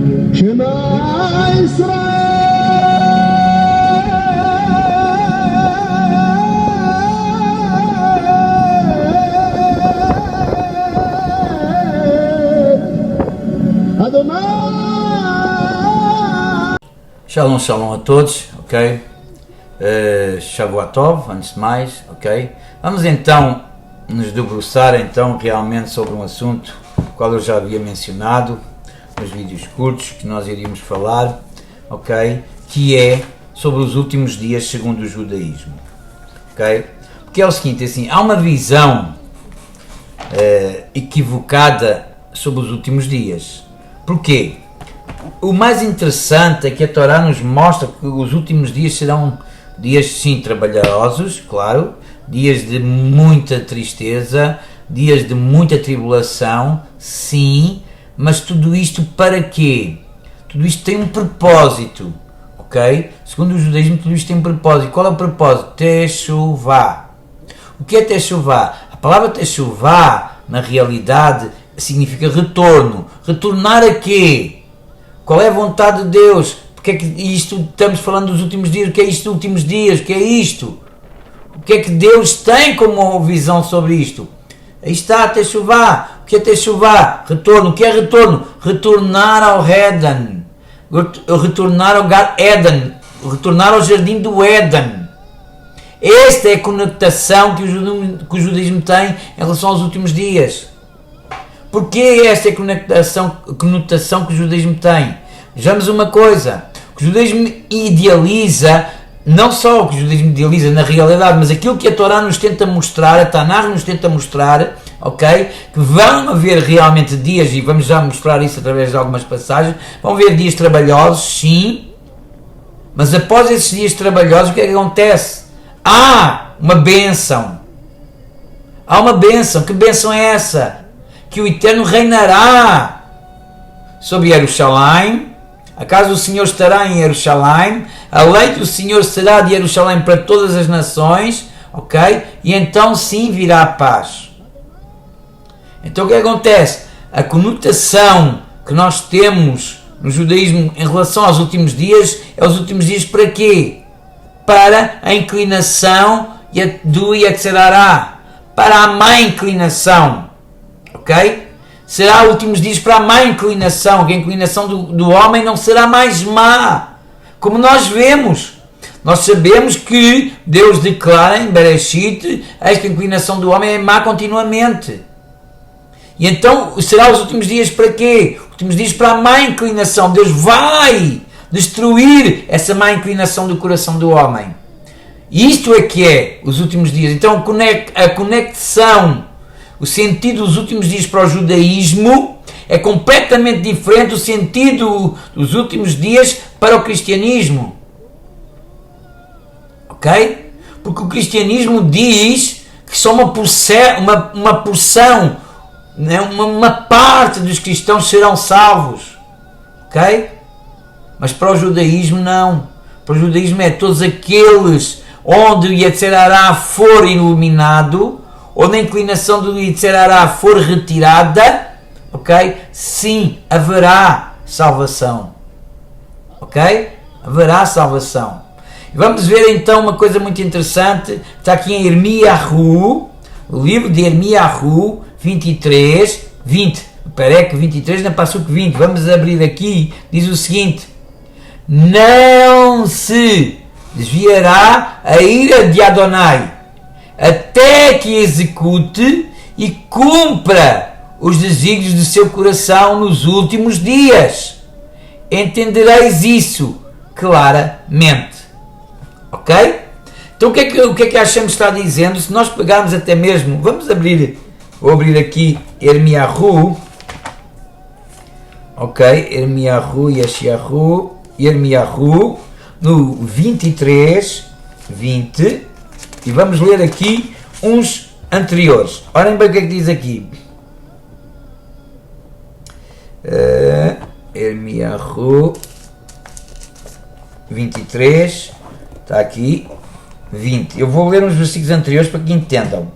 Shema Israel Adonai. Shalom, shalom a todos, ok? Shavuot Tov, antes de mais, ok? Vamos então nos debruçar então realmente sobre um assunto qual eu já havia mencionado nos vídeos curtos que nós iríamos falar, ok? Que é sobre os últimos dias segundo o judaísmo, ok? Porque é o seguinte, assim, há uma visão equivocada sobre os últimos dias. Porquê? O mais interessante é que a Torá nos mostra que os últimos dias serão dias sim trabalhosos, claro, dias de muita tristeza, dias de muita tribulação, sim, mas tudo isto para quê? Tudo isto tem um propósito, ok? Segundo o judaísmo, tudo isto tem um propósito. Qual é o propósito? Teshuvah. O que é Teshuvah? A palavra Teshuvah, na realidade, significa retorno. Retornar a quê? Qual é a vontade de Deus? Porque é que isto, estamos falando dos últimos dias, o que é isto dos últimos dias? O que é isto? O que é que Deus tem como visão sobre isto? Aí está, Teshuvah. O que é Teshuvah? Retorno. O que é retorno? Retornar ao Éden. Retornar ao Gan Eden. Retornar ao jardim do Éden. Esta é a conotação que o judaísmo tem em relação aos últimos dias. Porquê esta é a conotação que o judaísmo tem? Vejamos uma coisa, o judaísmo idealiza, não só o que o judaísmo idealiza na realidade, mas aquilo que a Torá nos tenta mostrar, a Tanakh nos tenta mostrar, ok? Que vão haver realmente dias, e vamos já mostrar isso através de algumas passagens, vão haver dias trabalhosos, sim, mas após esses dias trabalhosos, o que é que acontece? Há uma bênção. Há uma bênção. Que bênção é essa? Que o Eterno reinará sobre Jerusalém, a casa do Senhor estará em Jerusalém, a lei do Senhor será de Jerusalém para todas as nações, ok? E então sim virá a paz. Então o que acontece? A conotação que nós temos no judaísmo em relação aos últimos dias, é os últimos dias para quê? Para a inclinação do Yetzirará, para a má inclinação. Ok? Será últimos dias para a má inclinação, que a inclinação do homem não será mais má, como nós vemos. Nós sabemos que Deus declara em Bereshit, esta inclinação do homem é má continuamente. E então será os últimos dias para quê? Os últimos dias para a má inclinação. Deus vai destruir essa má inclinação do coração do homem. E isto é que é os últimos dias. Então a conexão, o sentido dos últimos dias para o judaísmo é completamente diferente do sentido dos últimos dias para o cristianismo. Ok? Porque o cristianismo diz que só uma porção, né? uma parte dos cristãos serão salvos. Ok? Mas para o judaísmo não. Para o judaísmo é todos aqueles onde o Yetzirará for iluminado, ou na inclinação do Yetzirará for retirada, ok? Sim, haverá salvação. Ok? Haverá salvação. Vamos ver então uma coisa muito interessante, está aqui em Irmiyahu, o livro de Irmiyahu 23, 20, Perec 23, na Passuque 20, vamos abrir aqui, diz o seguinte: não se desviará a ira de Adonai, até que execute e cumpra os desígnios do seu coração nos últimos dias. Entendereis isso claramente. Ok? Então o que é que achamos que está dizendo? Se nós pegarmos até mesmo, vou abrir aqui Irmiyahu, ok? Irmiyahu, no 23, 20, e vamos ler aqui uns anteriores. Olhem bem o que é que diz aqui. Irmiyahu 23, está aqui, 20. Eu vou ler uns versículos anteriores para que entendam.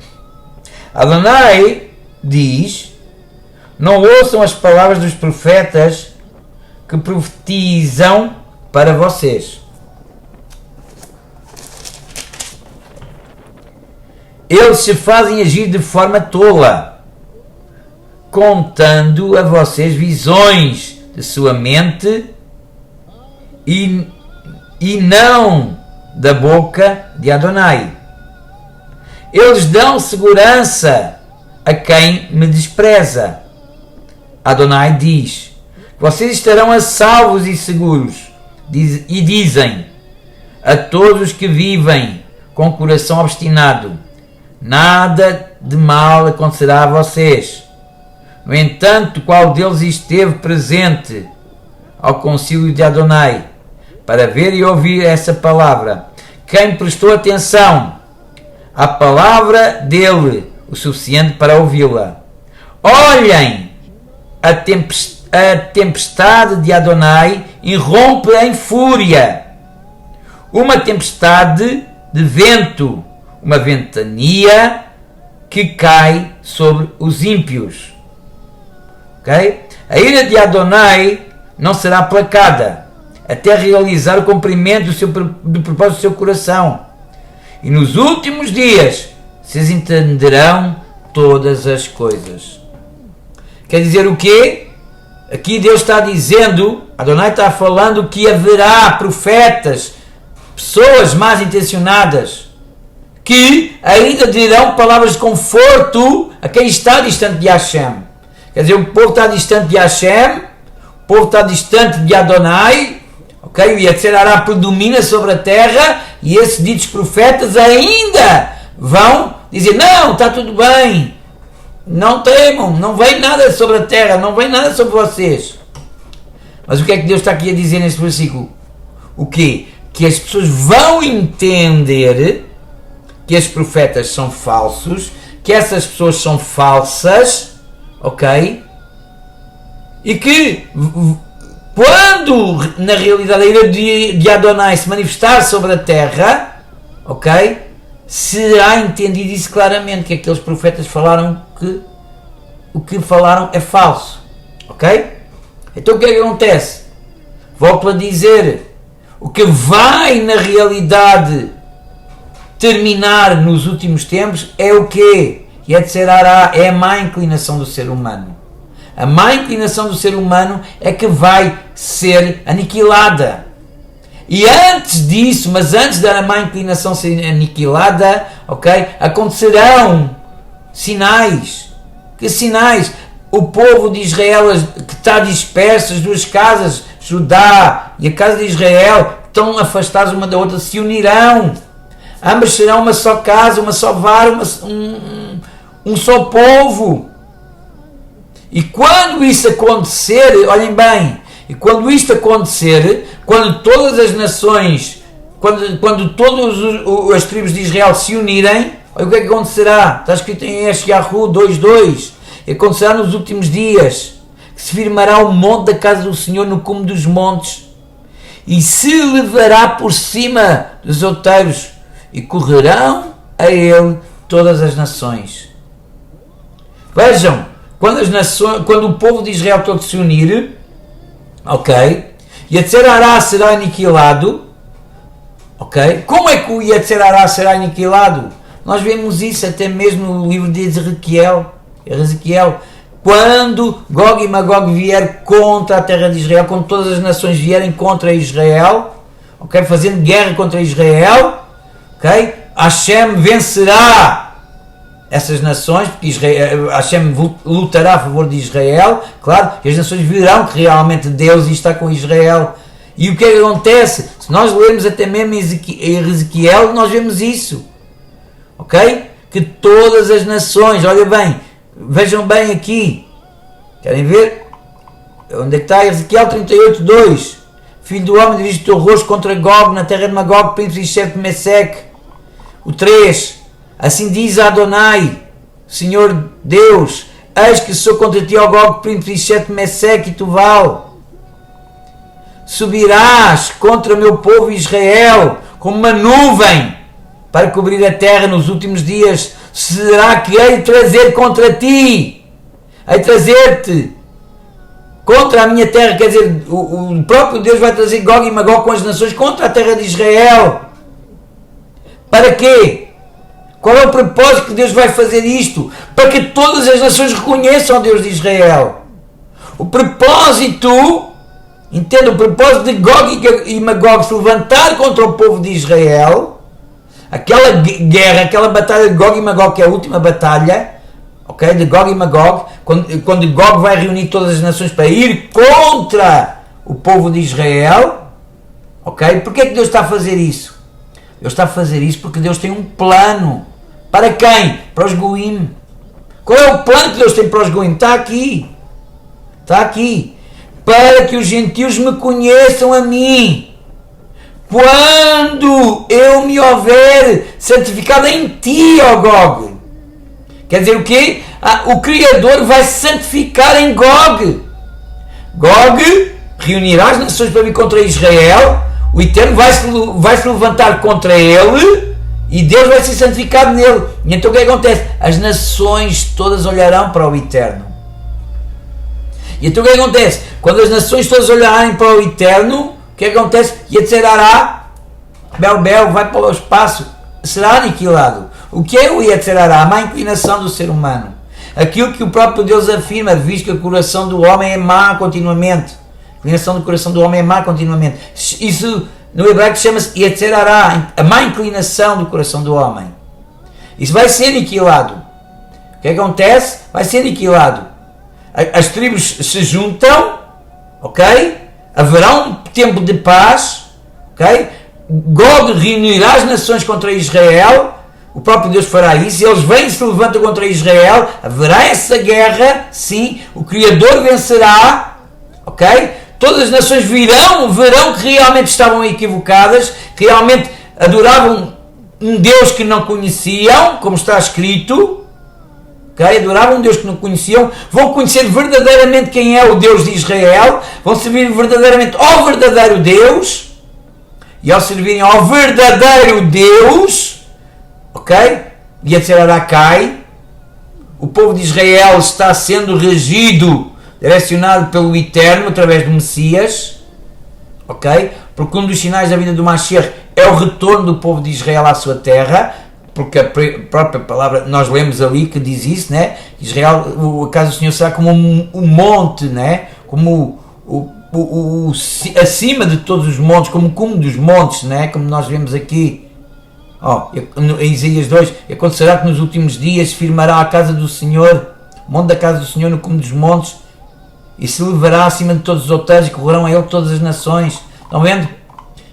Adonai diz: não ouçam as palavras dos profetas que profetizam para vocês. Eles se fazem agir de forma tola, contando a vocês visões de sua mente e não da boca de Adonai. Eles dão segurança a quem me despreza. Adonai diz: vocês estarão a salvos e seguros. E dizem a todos os que vivem com coração obstinado: nada de mal acontecerá a vocês. No entanto, qual deles esteve presente ao concílio de Adonai para ver e ouvir essa palavra? Quem prestou atenção à palavra dele o suficiente para ouvi-la? Olhem, a tempestade de Adonai irrompe em fúria, uma tempestade de vento, uma ventania que cai sobre os ímpios. Okay? A ira de Adonai não será aplacada até realizar o cumprimento do propósito do seu coração. E nos últimos dias vocês entenderão todas as coisas. Quer dizer o quê? Aqui Deus está dizendo, Adonai está falando que haverá profetas, pessoas mal intencionadas, que ainda dirão palavras de conforto a quem está distante de Hashem. Quer dizer, o povo está distante de Hashem, o povo está distante de Adonai, ok? O Yetzer Hará predomina sobre a terra, e esses ditos profetas ainda vão dizer: não, está tudo bem, não temam, não vem nada sobre a terra, não vem nada sobre vocês. Mas o que é que Deus está aqui a dizer nesse versículo? O quê? Que as pessoas vão entender que esses profetas são falsos, que essas pessoas são falsas, ok? E que quando na realidade a ira de Adonai se manifestar sobre a terra, ok? Será entendido isso claramente, que aqueles profetas falaram que o que falaram é falso, ok? Então o que é que acontece? Volto a dizer, o que vai na realidade terminar nos últimos tempos é o quê? Yetzer Hará é a má inclinação do ser humano. A má inclinação do ser humano é que vai ser aniquilada. E antes disso, mas antes da má inclinação ser aniquilada, ok? Acontecerão sinais. Que sinais? O povo de Israel que está disperso, as duas casas, Judá e a casa de Israel, estão afastadas uma da outra, se unirão. Ambas serão uma só casa, uma só vara, um só povo. E quando isso acontecer, olhem bem, e quando isto acontecer, quando todas as nações, quando todas as tribos de Israel se unirem, olha o que é que acontecerá. Está escrito em Yeshayahu 2:2. Acontecerá nos últimos dias, que se firmará o monte da casa do Senhor no cume dos montes, e se levará por cima dos outeiros, e correrão a ele todas as nações. Vejam, quando o povo de Israel todo se unir, ok, Yetzer Hará será aniquilado, ok? Como é que o Yetzer Hará será aniquilado? Nós vemos isso até mesmo no livro de Ezequiel, quando Gog e Magog vier contra a terra de Israel, quando todas as nações vierem contra Israel, ok, fazendo guerra contra Israel, ok, Hashem vencerá essas nações, porque Hashem lutará a favor de Israel, claro, e as nações verão que realmente Deus está com Israel. E o que é que acontece? Se nós lermos até mesmo em Ezequiel, nós vemos isso, ok? Que todas as nações, olha bem, vejam bem aqui, querem ver? Onde é que está? Ezequiel 38:2. Filho do homem, dirige o teu rosto contra Gog, na terra de Magog, príncipe de Shef Mesec. O 3. Assim diz Adonai, Senhor Deus, eis que sou contra ti, ó Gog, príncipe de Shef Mesec e Tuval. Subirás contra o meu povo Israel como uma nuvem para cobrir a terra nos últimos dias. Será que hei de trazer contra ti? Hei de trazer-te contra a minha terra, quer dizer, o próprio Deus vai trazer Gog e Magog com as nações contra a terra de Israel. Para quê? Qual é o propósito que Deus vai fazer isto? Para que todas as nações reconheçam o Deus de Israel. O propósito, entenda, o propósito de Gog e Magog se levantar contra o povo de Israel, aquela guerra, aquela batalha de Gog e Magog, que é a última batalha, ok, de Gog e Magog, quando Gog vai reunir todas as nações para ir contra o povo de Israel, ok? Porquê é que Deus está a fazer isso? Deus está a fazer isso porque Deus tem um plano. Para quem? Para os Goim. Qual é o plano que Deus tem para os Goim? Está aqui. Está aqui. Para que os gentios me conheçam a mim. Quando eu me houver santificado em ti, ó Gog. Quer dizer o quê? O Criador vai se santificar em Gog. Gog reunirá as nações para vir contra Israel. O Eterno vai se levantar contra ele e Deus vai ser santificado nele. E então o que acontece? As nações todas olharão para o Eterno. E então o que acontece? Quando as nações todas olharem para o Eterno, o que acontece? Yetzerará, Bel, vai para o espaço, será aniquilado. O que é o Yetzerará? A má inclinação do ser humano. Aquilo que o próprio Deus afirma, visto que o coração do homem é má continuamente. A inclinação do coração do homem é má continuamente. Isso no hebraico chama-se Yetzerará, a má inclinação do coração do homem. Isso vai ser aniquilado. O que acontece? Vai ser aniquilado. As tribos se juntam, ok? Haverá um tempo de paz, ok? Gog reunirá as nações contra Israel. O próprio Deus fará isso, eles vêm e se levantam contra Israel, haverá essa guerra, sim, o Criador vencerá, ok? Todas as nações verão que realmente estavam equivocadas, que realmente adoravam um Deus que não conheciam, como está escrito, ok? Adoravam um Deus que não conheciam, vão conhecer verdadeiramente quem é o Deus de Israel, vão servir verdadeiramente ao verdadeiro Deus, e ao servirem ao verdadeiro Deus, ok? Yetzerará cai, o povo de Israel está sendo regido, direcionado pelo Eterno através do Messias, ok? Porque um dos sinais da vida do Mashiach é o retorno do povo de Israel à sua terra, porque a própria palavra, nós lemos ali que diz isso, né? Israel, a casa do Senhor será como um monte, né? Como acima de todos os montes, como o cume dos montes, né? Como nós vemos aqui. Em Isaías 2, acontecerá que nos últimos dias firmará a casa do Senhor, o monte da casa do Senhor no cume dos montes, e se levará acima de todos os outeiros e correrão a ele todas as nações. Estão vendo?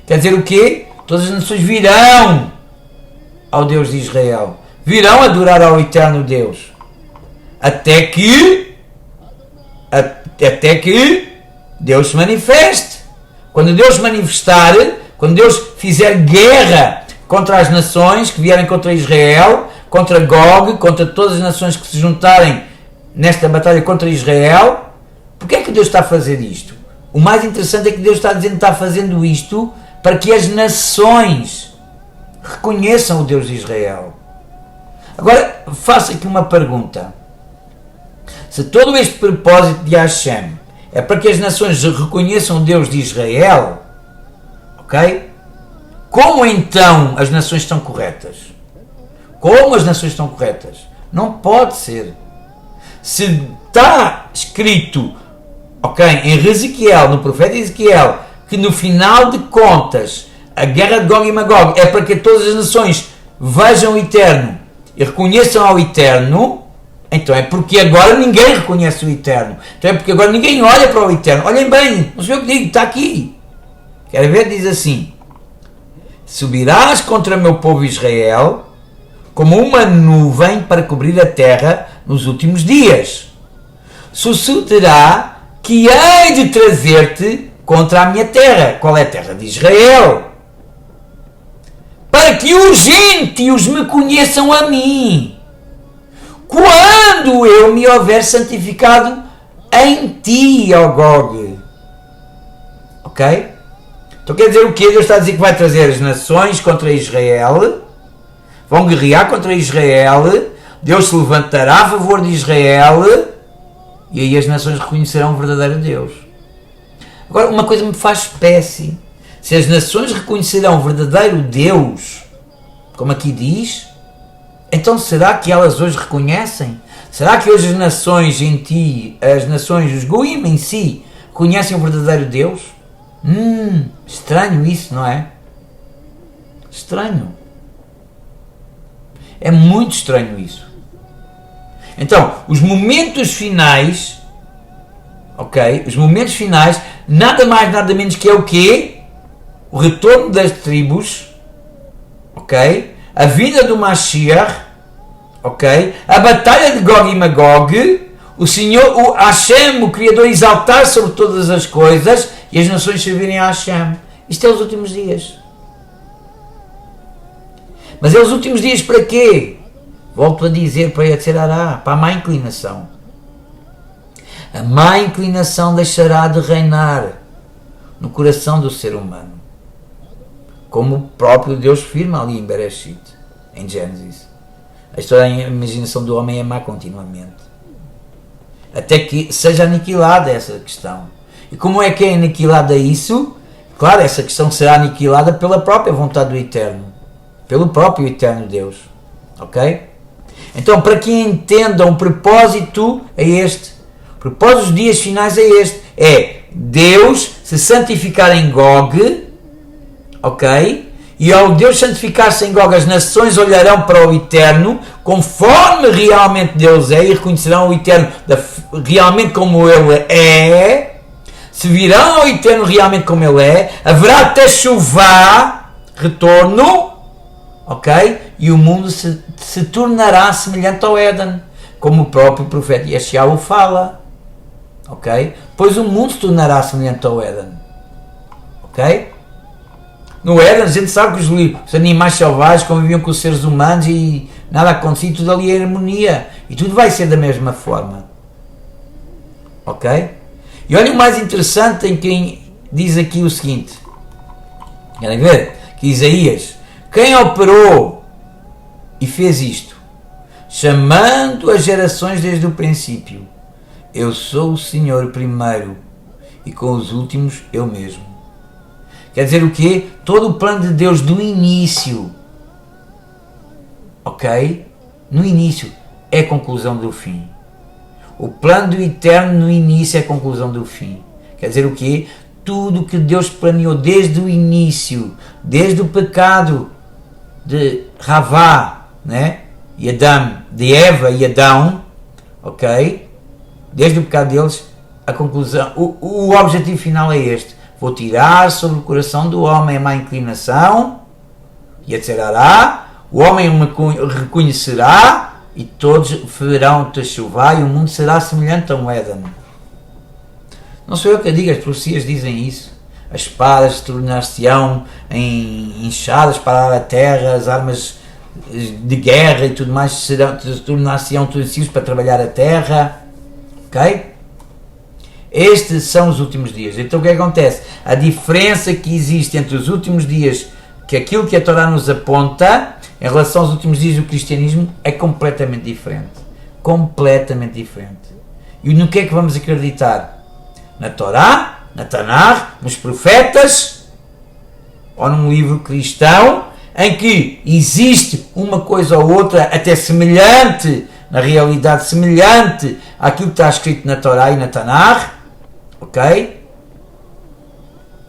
Quer dizer o quê? Todas as nações virão ao Deus de Israel, virão adorar ao eterno Deus, até que Deus se manifeste. Quando Deus se manifestar, quando Deus fizer guerra contra as nações que vierem contra Israel, contra Gog, contra todas as nações que se juntarem nesta batalha contra Israel. Porquê é que Deus está a fazer isto? O mais interessante é que Deus está dizendo que está fazendo isto para que as nações reconheçam o Deus de Israel. Agora, faço aqui uma pergunta. Se todo este propósito de Hashem é para que as nações reconheçam o Deus de Israel, ok? Como então as nações estão corretas? Como as nações estão corretas? Não pode ser. Se está escrito, ok, em Ezequiel, no profeta Ezequiel, que no final de contas a guerra de Gog e Magog é para que todas as nações vejam o Eterno e reconheçam ao Eterno, então é porque agora ninguém reconhece o Eterno. Então é porque agora ninguém olha para o Eterno. Olhem bem, não sei o que digo, está aqui. Quer ver? Diz assim: subirás contra meu povo Israel como uma nuvem para cobrir a terra nos últimos dias. Sucederá que hei de trazer-te contra a minha terra. Qual é a terra de Israel? Para que os gentios me conheçam a mim, quando eu me houver santificado em ti, ó Gog. Ok? Então quer dizer o quê? Deus está a dizer que vai trazer as nações contra Israel, vão guerrear contra Israel, Deus se levantará a favor de Israel, E aí as nações reconhecerão o verdadeiro Deus. Agora, uma coisa me faz espécie. Se as nações reconhecerão o verdadeiro Deus, como aqui diz, então será que elas hoje reconhecem? Será que hoje as nações em ti, as nações, os Goim em si, conhecem o verdadeiro Deus? Estranho isso, não é? Estranho. É muito estranho isso. Então, os momentos finais, ok? Os momentos finais, nada mais, nada menos que é o quê? O retorno das tribos, ok? A vinda do Mashiach, ok? A batalha de Gog e Magog, o Senhor, o Hashem, o Criador, exaltar sobre todas as coisas e as nações servirem a Hashem. Isto é os últimos dias. Mas é os últimos dias para quê? Volto a dizer, para Yetzirará, para a má inclinação. A má inclinação deixará de reinar no coração do ser humano. Como o próprio Deus firma ali em Bereshit, em Gênesis. A história, a imaginação do homem é má continuamente. Até que seja aniquilada essa questão. E como é que é aniquilada isso? Claro, essa questão será aniquilada pela própria vontade do Eterno. Pelo próprio Eterno Deus. Ok? Então, para que entendam, o propósito é este. O propósito dos dias finais é este. É Deus se santificar em Gog, ok? E ao Deus santificar-se em Gog, as nações olharão para o Eterno, conforme realmente Deus é, e reconhecerão o Eterno realmente como Ele é. Se virão ao Eterno realmente como Ele é, haverá até chuva, retorno, ok? E o mundo se tornará semelhante ao Éden, como o próprio profeta Yeshayahu fala, ok? Pois o mundo se tornará semelhante ao Éden, ok? No Éden a gente sabe que os animais selvagens conviviam com os seres humanos e nada acontecia, tudo ali é harmonia, e tudo vai ser da mesma forma, ok? E olha o mais interessante em quem diz aqui o seguinte, querem ver? Que Isaías, quem operou e fez isto, chamando as gerações desde o princípio, eu sou o Senhor primeiro, e com os últimos eu mesmo. Quer dizer o quê? Todo o plano de Deus do início, ok? No início é a conclusão do fim. O plano do Eterno no início é a conclusão do fim. Quer dizer o quê? Tudo que Deus planeou desde o início, desde o pecado de Ravá, né? E Adão, de Eva e Adão, ok? Desde o pecado deles, a conclusão, o objetivo final é este. Vou tirar sobre o coração do homem a má inclinação, e etc. O homem me reconhecerá, e todos verão Teshuvá, e o mundo será semelhante a um Éden. Não sou eu que digo, as profecias dizem isso. As espadas tornar-se-ão em enxadas para a terra, as armas de guerra e tudo mais tornar-se-ão utensílios para trabalhar a terra. Ok? Estes são os últimos dias. Então o que acontece? A diferença que existe entre os últimos dias, que aquilo que a Torá nos aponta, em relação aos últimos dias do cristianismo, é completamente diferente. Completamente diferente. E no que é que vamos acreditar? Na Torá, na Tanakh, nos profetas, ou num livro cristão, em que existe uma coisa ou outra até semelhante, na realidade semelhante àquilo que está escrito na Torá e na Tanakh, ok?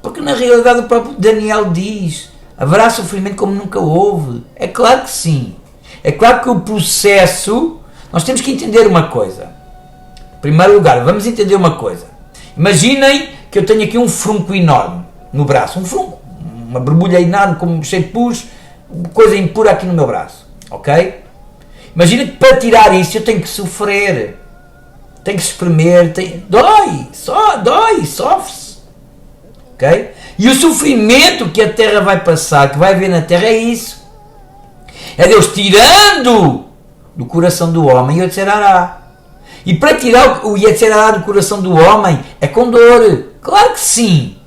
Porque na realidade o próprio Daniel diz, haverá sofrimento como nunca houve. É claro que sim. É claro que o processo, nós temos que entender uma coisa. Em primeiro lugar, vamos entender uma coisa. Imaginem que eu tenho aqui um frunco enorme no braço, um frunco, uma borbulha enorme, como cheio de pus, coisa impura aqui no meu braço, ok? Imagina que para tirar isso eu tenho que sofrer, tenho que espremer, dói, sofre-se, ok? E o sofrimento que a terra vai passar, que vai haver na terra, é isso. É Deus tirando do coração do homem o Yetzirará. E para tirar o Yetzirará do coração do homem é com dor. Claro que sim.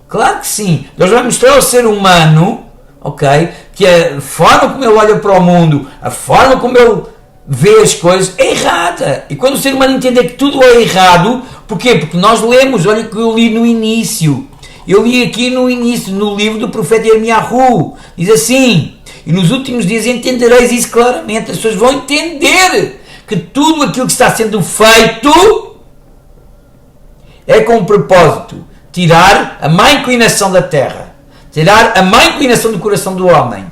Claro que sim. Deus vai mostrar ao ser humano, ok, que a forma como ele olha para o mundo, a forma como ele vê as coisas errada. E quando o ser humano entender que tudo é errado, porquê? Porque nós lemos, olha que eu li no início. Eu li aqui no início, no livro do profeta Irmiyahu. Diz assim: e nos últimos dias entendereis isso claramente. As pessoas vão entender que tudo aquilo que está sendo feito é com o propósito: tirar a má inclinação da terra, tirar a má inclinação do coração do homem.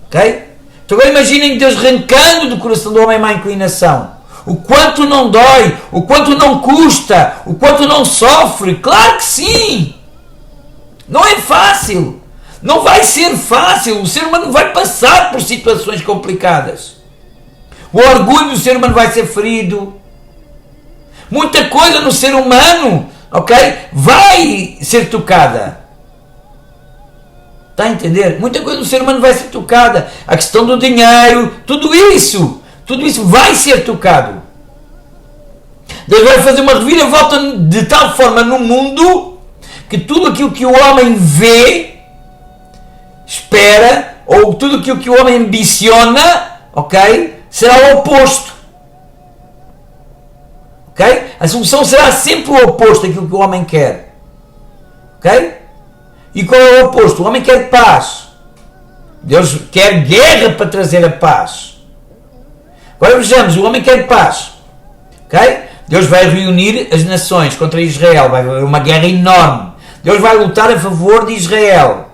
Ok? Então agora imaginem Deus arrancando do coração do homem a má inclinação. O quanto não dói, o quanto não custa, o quanto não sofre. Claro que sim! Não é fácil. Não vai ser fácil. O ser humano vai passar por situações complicadas. O orgulho do ser humano vai ser ferido. Muita coisa no ser humano, ok, vai ser tocada. Está a entender? Muita coisa no ser humano vai ser tocada. A questão do dinheiro, tudo isso vai ser tocado. Deus vai fazer uma reviravolta de tal forma no mundo que tudo aquilo que o homem vê, espera, ou tudo aquilo que o homem ambiciona, ok, será o oposto. Ok? A solução será sempre o oposto daquilo que o homem quer. Ok? E qual é o oposto? O homem quer paz. Deus quer guerra para trazer a paz. Agora vejamos, o homem quer paz. Ok? Deus vai reunir as nações contra Israel. Vai haver uma guerra enorme. Deus vai lutar a favor de Israel.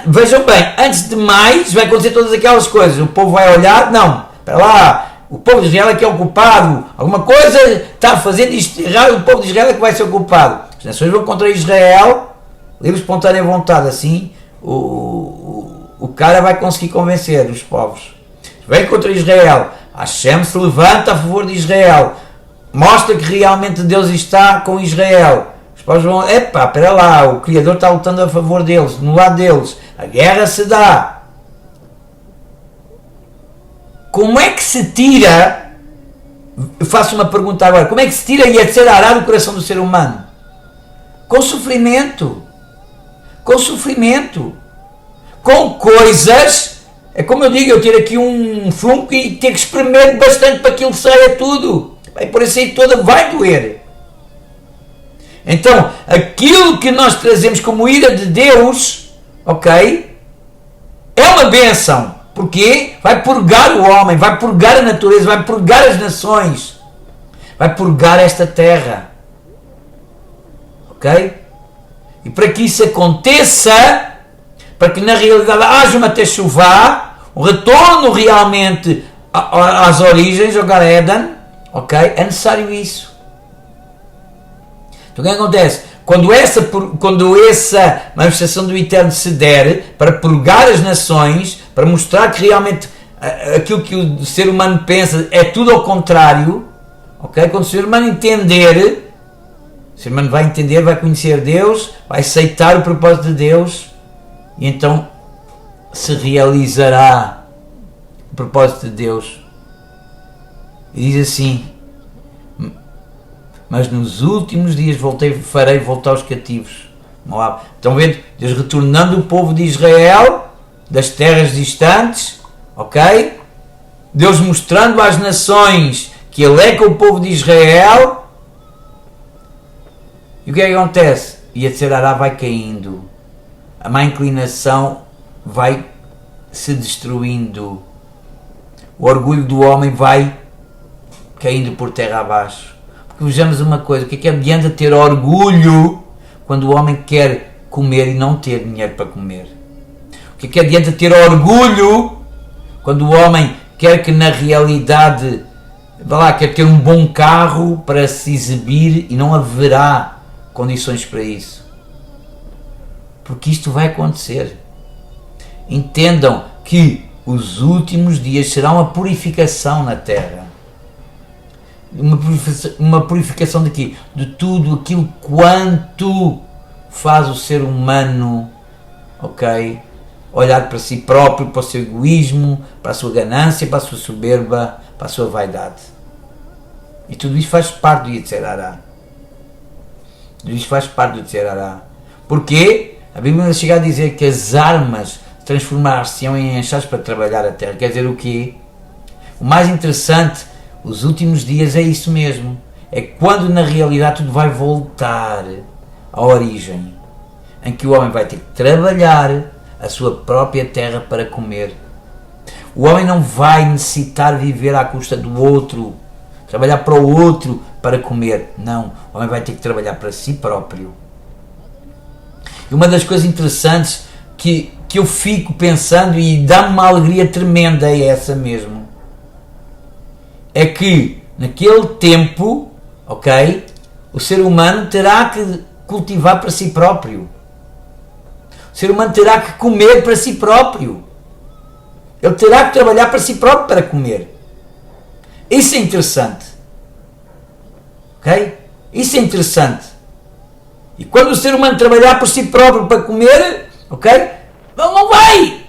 Vejam bem, antes de mais vai acontecer todas aquelas coisas. O povo vai olhar, não, para lá. O povo de Israel é que é o culpado. Alguma coisa está fazendo isto errado. O povo de Israel é que vai ser o culpado. As nações vão contra Israel, livre, espontânea vontade. Assim, o cara vai conseguir convencer os povos. Vem contra Israel. Hashem se levanta a favor de Israel. Mostra que realmente Deus está com Israel. Os povos vão, espera lá, o Criador está lutando a favor deles, no lado deles. A guerra se dá. Como é que se tira, eu faço uma pergunta agora, como é que se tira Yetzer Hará do coração do ser humano? Com sofrimento. Com sofrimento. Com coisas, é como eu digo, eu tiro aqui um funko e tenho que espremer bastante para que ele saia tudo. Vai por isso aí toda, vai doer. Então, aquilo que nós trazemos como ira de Deus, ok, é uma bênção. Porque vai purgar o homem, vai purgar a natureza, vai purgar as nações, vai purgar esta terra. Ok? E para que isso aconteça, para que na realidade haja uma techuvá, um retorno realmente às origens, ao Gan Eden, ok? É necessário isso. Então o que acontece? Quando essa manifestação do Eterno se der, para purgar as nações, para mostrar que realmente aquilo que o ser humano pensa é tudo ao contrário, ok? Quando o ser humano entender, o ser humano vai entender, vai conhecer Deus, vai aceitar o propósito de Deus, e então se realizará o propósito de Deus. E diz assim: mas nos últimos dias farei voltar os cativos. Estão vendo? Deus retornando o povo de Israel das terras distantes, ok? Deus mostrando às nações que ele é com o povo de Israel. E o que é que acontece? E a Yetzer Hará vai caindo. A má inclinação vai se destruindo. O orgulho do homem vai caindo por terra abaixo. Vejamos uma coisa, o que adianta ter orgulho quando o homem quer comer e não ter dinheiro para comer? O que adianta ter orgulho quando o homem quer que na realidade, quer ter um bom carro para se exibir e não haverá condições para isso? Porque isto vai acontecer. Entendam que os últimos dias será uma purificação na terra. Uma purificação de quê? De tudo aquilo quanto faz o ser humano, ok? Olhar para si próprio, para o seu egoísmo, para a sua ganância, para a sua soberba, para a sua vaidade. E tudo isso faz parte do Yetzer Hará. Tudo isso faz parte do Yetzer Hará. Porquê? A Bíblia chega a dizer que as armas transformar-se-ão em achados para trabalhar a terra. Quer dizer o quê? O mais interessante, os últimos dias, é isso mesmo. É quando na realidade tudo vai voltar à origem, em que o homem vai ter que trabalhar a sua própria terra para comer. O homem não vai necessitar viver à custa do outro, trabalhar para o outro para comer. Não, o homem vai ter que trabalhar para si próprio. E uma das coisas interessantes que eu fico pensando e dá-me uma alegria tremenda é essa mesmo. É que naquele tempo, ok, o ser humano terá que cultivar para si próprio. O ser humano terá que comer para si próprio. Ele terá que trabalhar para si próprio para comer. Isso é interessante. Ok? Isso é interessante. E quando o ser humano trabalhar por si próprio para comer, ok? Ele não vai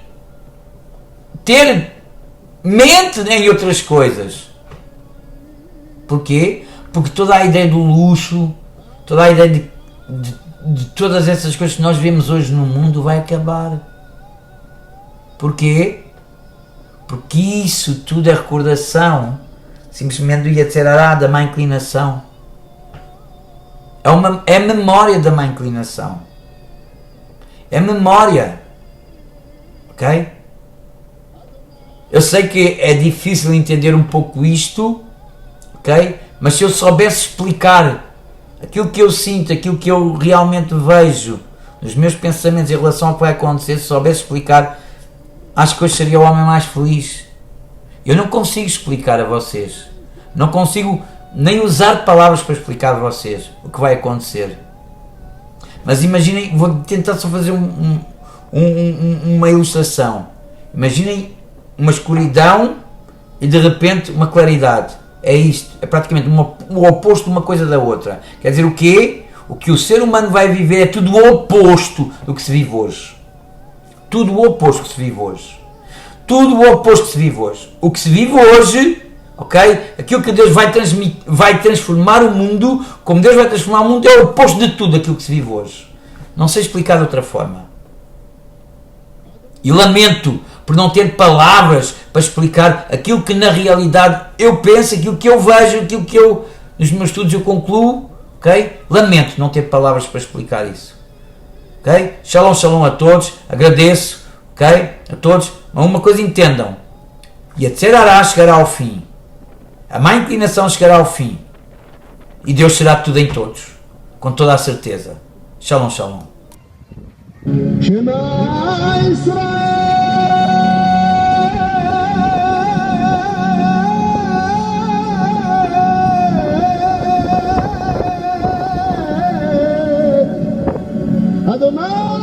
ter mente em outras coisas. Porquê? Porque toda a ideia do luxo, toda a ideia de todas essas coisas que nós vemos hoje no mundo vai acabar. Porquê? Porque isso tudo é recordação, simplesmente do Yetzirará, da má inclinação. É memória da má inclinação. É memória. Ok? Eu sei que é difícil entender um pouco isto, ok? Mas se eu soubesse explicar aquilo que eu sinto, aquilo que eu realmente vejo nos meus pensamentos em relação ao que vai acontecer, se soubesse explicar, acho que hoje seria o homem mais feliz. Eu não consigo explicar a vocês. Não consigo nem usar palavras para explicar a vocês o que vai acontecer. Mas imaginem, vou tentar só fazer uma ilustração. Imaginem uma escuridão e de repente uma claridade. É isto, é praticamente o oposto de uma coisa da outra. Quer dizer o quê? O que o ser humano vai viver é tudo o oposto do que se vive hoje. Tudo o oposto que se vive hoje. Tudo o oposto que se vive hoje. O que se vive hoje, ok? Aquilo que Deus vai transformar o mundo, como Deus vai transformar o mundo, é o oposto de tudo aquilo que se vive hoje. Não sei explicar de outra forma. E lamento por não ter palavras para explicar aquilo que na realidade eu penso, aquilo que eu vejo, aquilo que eu, nos meus estudos eu concluo, ok? Lamento não ter palavras para explicar isso. Ok? Shalom, shalom a todos, agradeço, ok? A todos, mas uma coisa entendam, Yetzirará chegará ao fim, a má inclinação chegará ao fim, e Deus será tudo em todos, com toda a certeza. Shalom, shalom. Shema Israel, Adonai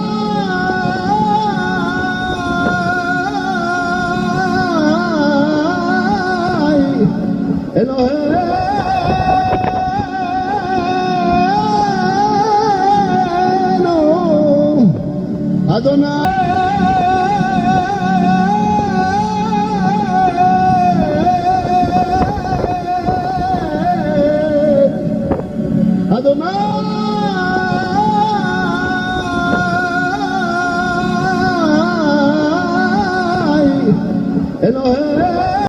Eloheinu, Adonai Adonai